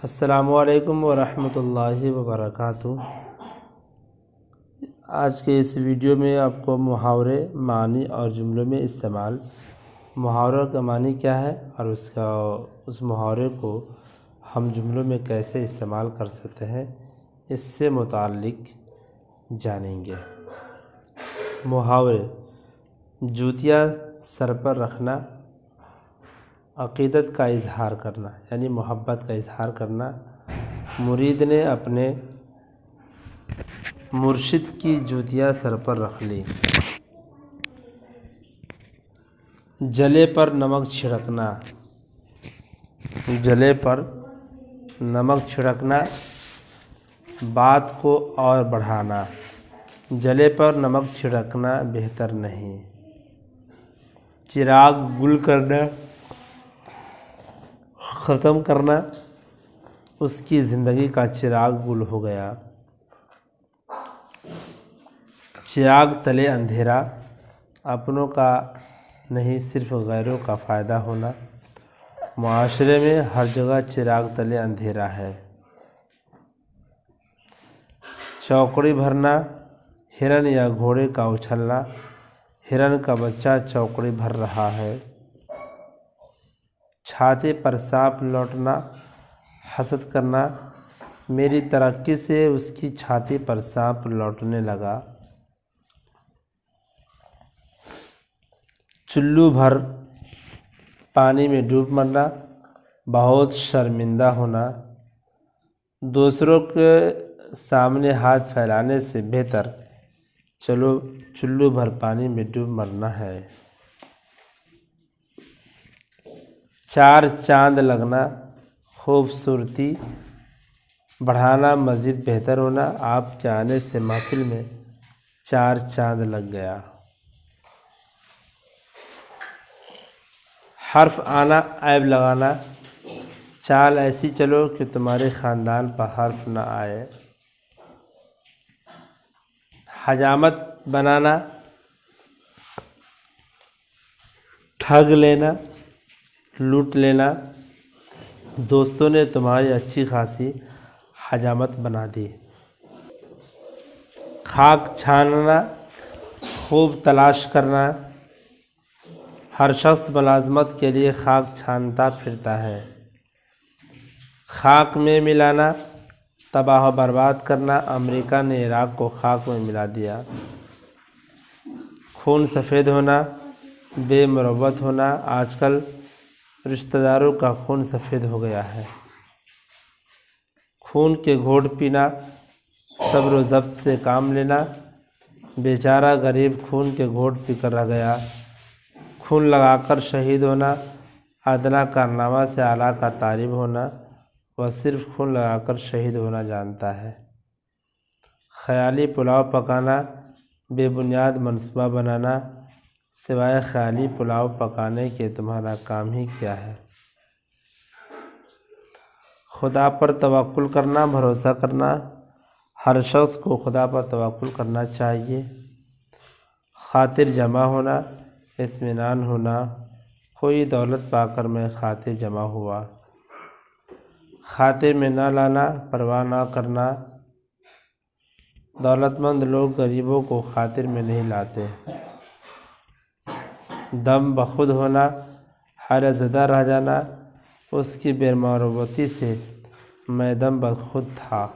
السلام علیکم ورحمۃ اللہ وبرکاتہ۔ آج کے اس ویڈیو میں آپ کو محاورے، معنی اور جملوں میں استعمال، محاورہ کا معنی کیا ہے اور اس محاورے کو ہم جملوں میں کیسے استعمال کر سکتے ہیں، اس سے متعلق جانیں گے۔ محاورے: جوتیاں سر پر رکھنا، عقیدت کا اظہار کرنا یعنی محبت کا اظہار کرنا۔ مرید نے اپنے مرشد کی جوتیاں سر پر رکھ لی۔ جلے پر نمک چھڑکنا، جلے پر نمک چھڑکنا، بات کو اور بڑھانا۔ جلے پر نمک چھڑکنا بہتر نہیں۔ چراغ گل کرنا، ختم کرنا، اس کی زندگی کا چراغ گل ہو گیا۔ چراغ تلے اندھیرا، اپنوں کا نہیں صرف غیروں کا فائدہ ہونا۔ معاشرے میں ہر جگہ چراغ تلے اندھیرا ہے۔ چوکڑی بھرنا، ہرن یا گھوڑے کا اچھلنا، ہرن کا بچہ چوکڑی بھر رہا ہے۔ چھاتی پر سانپ لوٹنا، حسد کرنا، میری ترقی سے اس کی چھاتی پر سانپ لوٹنے لگا۔ چلو بھر پانی میں ڈوب مرنا، بہت شرمندہ ہونا۔ دوسروں کے سامنے ہاتھ پھیلانے سے بہتر چلو بھر پانی میں ڈوب مرنا ہے۔ چار چاند لگنا، خوبصورتی بڑھانا، مزید بہتر ہونا۔ آپ کے آنے سے محفل میں چار چاند لگ گیا۔ حرف آنا، عیب لگانا، چال ایسی چلو کہ تمہارے خاندان پر حرف نہ آئے۔ حجامت بنانا، ٹھگ لینا، لوٹ لینا۔ دوستوں نے تمہاری اچھی خاصی حجامت بنا دی۔ خاک چھاننا، خوب تلاش کرنا، ہر شخص ملازمت کے لیے خاک چھانتا پھرتا ہے۔ خاک میں ملانا، تباہ و برباد کرنا، امریکہ نے عراق کو خاک میں ملا دیا۔ خون سفید ہونا، بے مروت ہونا، آج کل رشتہ داروں کا خون سفید ہو گیا ہے۔ خون کے گھونٹ پینا، صبر و ضبط سے کام لینا، بیچارہ غریب خون کے گھونٹ پی کر رہ گیا۔ خون لگا کر شہید ہونا، ادنیٰ کارنامہ سے اعلیٰ کا طالب ہونا، وہ صرف خون لگا کر شہید ہونا جانتا ہے۔ خیالی پلاؤ پکانا، بے بنیاد منصوبہ بنانا، سوائے خیالی پلاؤ پکانے کے تمہارا کام ہی کیا ہے؟ خدا پر توکل کرنا، بھروسہ کرنا، ہر شخص کو خدا پر توکل کرنا چاہیے۔ خاطر جمع ہونا، اطمینان ہونا، کوئی دولت پا کر میں خاطر جمع ہوا۔ خاطر میں نہ لانا، پرواہ نہ کرنا، دولت مند لوگ غریبوں کو خاطر میں نہیں لاتے۔ دم بخود ہونا، حیرت زدہ رہ جانا، اس کی بے مروتی سے میں دم بخود تھا۔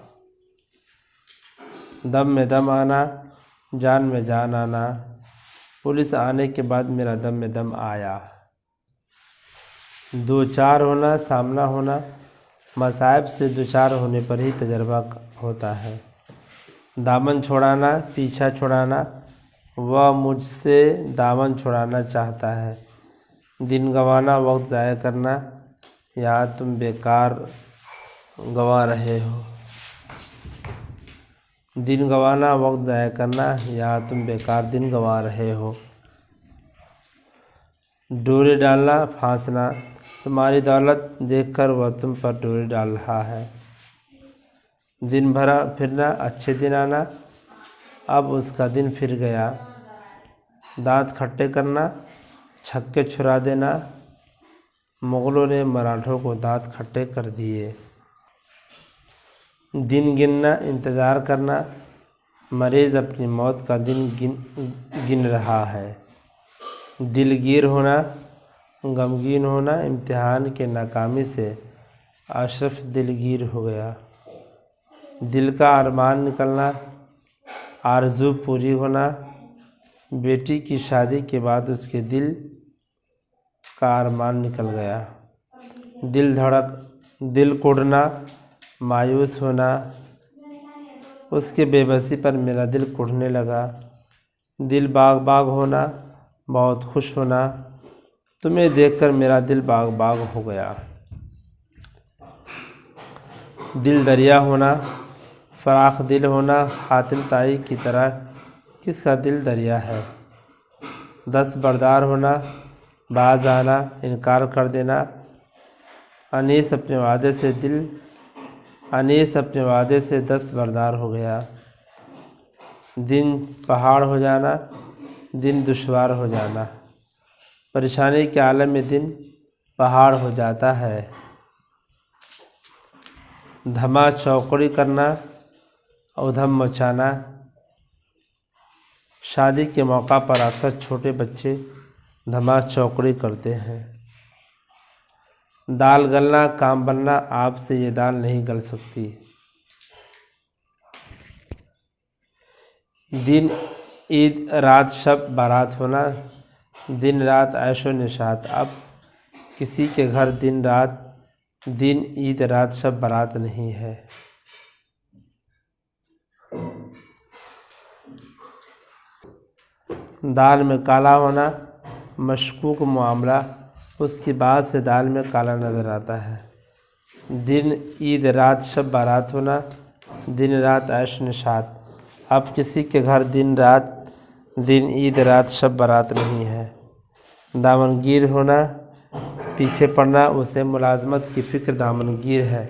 دم میں دم آنا، جان میں جان آنا، پولیس آنے کے بعد میرا دم میں دم آیا۔ دو چار ہونا، سامنا ہونا، مصائب سے دوچار ہونے پر ہی تجربہ ہوتا ہے۔ دامن چھڑانا، پیچھا چھڑانا، وہ مجھ سے دامن چھڑانا چاہتا ہے۔ دن گنوانا، وقت ضائع کرنا، یہاں تم بیکار گنوا رہے ہو۔ دن گنوانا، وقت ضائع کرنا، یہاں تم بیکار دن گنوا رہے ہو۔ ڈوری ڈالنا، پھانسنا، تمہاری دولت دیکھ کر وہ تم پر ڈوری ڈال رہا ہے۔ دن بھرا پھرنا، اچھے دن آنا، اب اس کا دن پھر گیا۔ دانت کھٹے کرنا، چھکے چھڑا دینا، مغلوں نے مراٹھوں کو دانت کھٹے کر دیے۔ دن گننا انتظار کرنا، مریض اپنی موت کا دن گن رہا ہے۔ دلگیر ہونا، غمگین ہونا، امتحان کے ناکامی سے اشرف دلگیر ہو گیا۔ دل کا ارمان نکلنا، آرزو پوری ہونا، بیٹی کی شادی کے بعد اس کے دل کا ارمان نکل گیا۔ دل کڑنا، مایوس ہونا، اس کے بے بسی پر میرا دل کڑنے لگا۔ دل باغ ہونا، بہت خوش ہونا، تمہیں دیکھ کر میرا دل باغ ہو گیا۔ دل دریا ہونا، فراخ دل ہونا، حاتم طائی کی طرح کس کا دل دریا ہے۔ دستبردار ہونا، باز آنا، انکار کر دینا، انیس اپنے وعدے سے دستبردار ہو گیا۔ دن پہاڑ ہو جانا، دن دشوار ہو جانا، پریشانی کے عالم میں دن پہاڑ ہو جاتا ہے۔ دھما چوکڑی کرنا، ادھم مچانا، شادی کے موقع پر اکثر چھوٹے بچے دھما چوکڑی کرتے ہیں۔ دال گلنا، کام بننا، آپ سے یہ دال نہیں گل سکتی۔ دن عید رات شب بارات ہونا، دن رات عیش و نشاط، اب کسی کے گھر دن عید رات شب بارات نہیں ہے۔ دال میں کالا ہونا، مشکوک معاملہ، اس کی بات سے دال میں کالا نظر آتا ہے۔ دن عید رات شب بارات ہونا، دن رات عیش و نشاط، اب کسی کے گھر دن عید رات شب بارات نہیں ہے۔ دامنگیر ہونا، پیچھے پڑنا، اسے ملازمت کی فکر دامنگیر ہے۔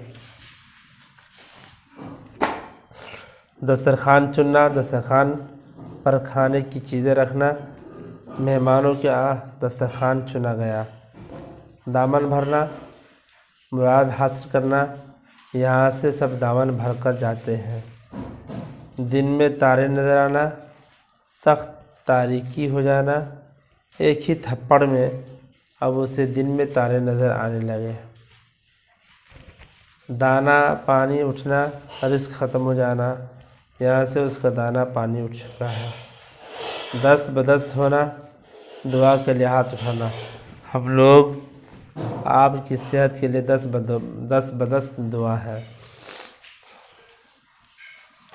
دسترخوان چننا، دسترخوان پر کھانے کی چیزیں رکھنا، مہمانوں کے دسترخوان چنا گیا۔ دامن بھرنا، مراد حاصل کرنا، یہاں سے سب دامن بھر کر جاتے ہیں۔ دن میں تارے نظر آنا، سخت تاریکی ہو جانا، ایک ہی تھپڑ میں اب اسے دن میں تارے نظر آنے لگے۔ دانا پانی اٹھنا، رزق ختم ہو جانا، یہاں سے اس کا دانا پانی اٹھ چکا ہے۔ دست بدست ہونا، دعا کے لیے ہاتھ اٹھانا، ہم لوگ آپ کی صحت کے لیے دست بدست دعا ہے۔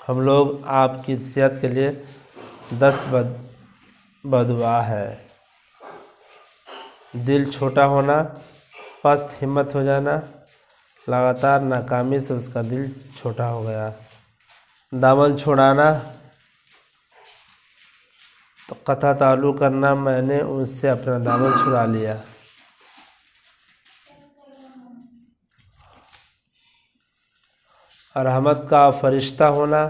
ہم لوگ آپ کی صحت کے لیے دست بدعا ہے۔ دل چھوٹا ہونا، پست ہمت ہو جانا، لگاتار ناکامی سے اس کا دل چھوٹا ہو گیا۔ دامن چھوڑانا، تو قطع تعلق کرنا، میں نے اس سے اپنا دامن چھڑا لیا۔ رحمت کا فرشتہ ہونا،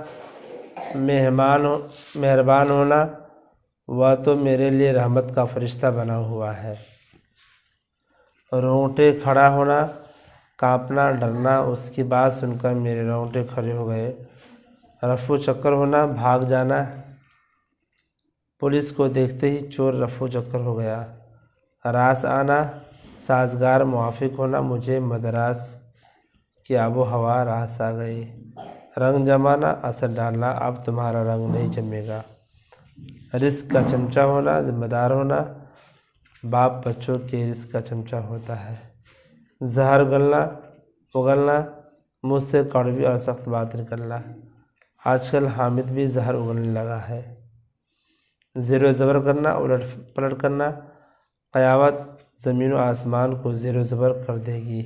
مہربان ہونا، وہ تو میرے لیے رحمت کا فرشتہ بنا ہوا ہے۔ رونگٹے کھڑا ہونا، کانپنا، ڈرنا، اس کی بات سن کر میرے رونگٹے کھڑے ہو گئے۔ رفو چکر ہونا، بھاگ جانا، پولیس کو دیکھتے ہی چور رفو چکر ہو گیا۔ راس آنا، سازگار موافق ہونا، مجھے مدراس کی آب و ہوا راس آ گئی۔ رنگ جمانا، اثر ڈالنا، اب تمہارا رنگ نہیں جمے گا۔ رزق کا چمچہ ہونا، ذمہ دار ہونا، باپ بچوں کے رزق کا چمچہ ہوتا ہے۔ زہر اگلنا، مجھ سے کڑوی اور سخت بات نکلنا، آج کل حامد بھی زہر اگلنے لگا ہے۔ زیر و زبر کرنا، الٹ پلٹ کرنا، قیامت زمین و آسمان کو زیر و زبر کر دے گی۔